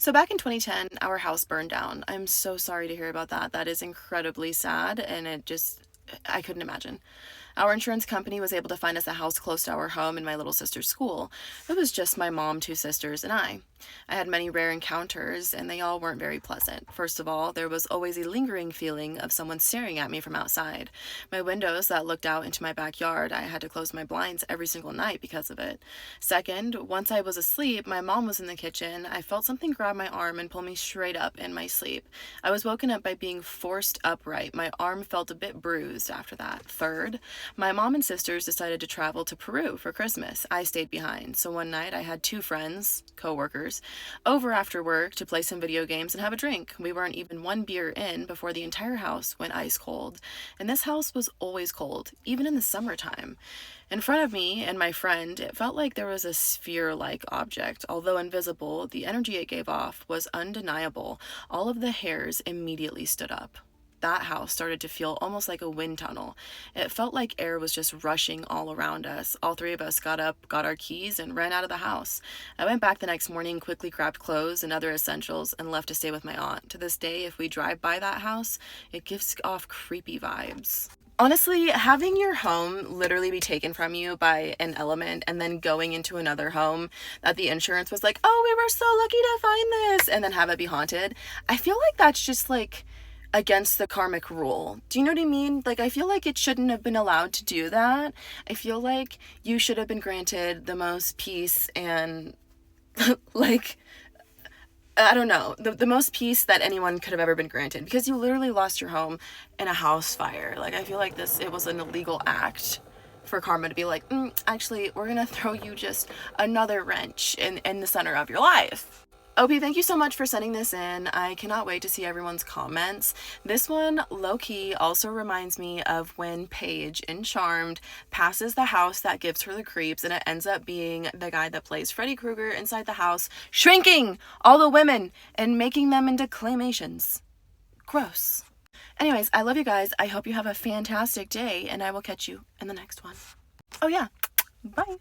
So back in 2010, our house burned down. I'm so sorry to hear about that. That is incredibly sad, and I couldn't imagine. Our insurance company was able to find us a house close to our home and my little sister's school. It was just my mom, two sisters, and I. I had many rare encounters, and they all weren't very pleasant. First of all, there was always a lingering feeling of someone staring at me from outside. My windows that looked out into my backyard, I had to close my blinds every single night because of it. Second, once I was asleep, my mom was in the kitchen. I felt something grab my arm and pull me straight up in my sleep. I was woken up by being forced upright. My arm felt a bit bruised after that. Third, my mom and sisters decided to travel to Peru for Christmas. I stayed behind. So one night I had two friends, co-workers, over after work to play some video games and have a drink. We weren't even one beer in before the entire house went ice cold. And this house was always cold, even in the summertime. In front of me and my friend, it felt like there was a sphere-like object. Although invisible, the energy it gave off was undeniable. All of the hairs immediately stood up. That house started to feel almost like a wind tunnel. It felt like air was just rushing all around us. All three of us got up, got our keys, and ran out of the house. I went back the next morning, quickly grabbed clothes and other essentials, and left to stay with my aunt. To this day, if we drive by that house, it gives off creepy vibes. Honestly, having your home literally be taken from you by an element and then going into another home that the insurance was like, oh, we were so lucky to find this, and then have it be haunted, I feel like that's just like against the karmic rule. Do you know what I mean? Like, I feel like it shouldn't have been allowed to do that. I feel like you should have been granted the most peace and like, I don't know, the most peace that anyone could have ever been granted, because you literally lost your home in a house fire. Like, I feel like it was an illegal act for karma to be like, actually, we're gonna throw you just another wrench in the center of your life. Opie, thank you so much for sending this in. I cannot wait to see everyone's comments. This one, low-key, also reminds me of when Paige in Charmed passes the house that gives her the creeps, and it ends up being the guy that plays Freddy Krueger inside the house, shrinking all the women and making them into claymations. Gross. Anyways, I love you guys. I hope you have a fantastic day, and I will catch you in the next one. Oh yeah, bye.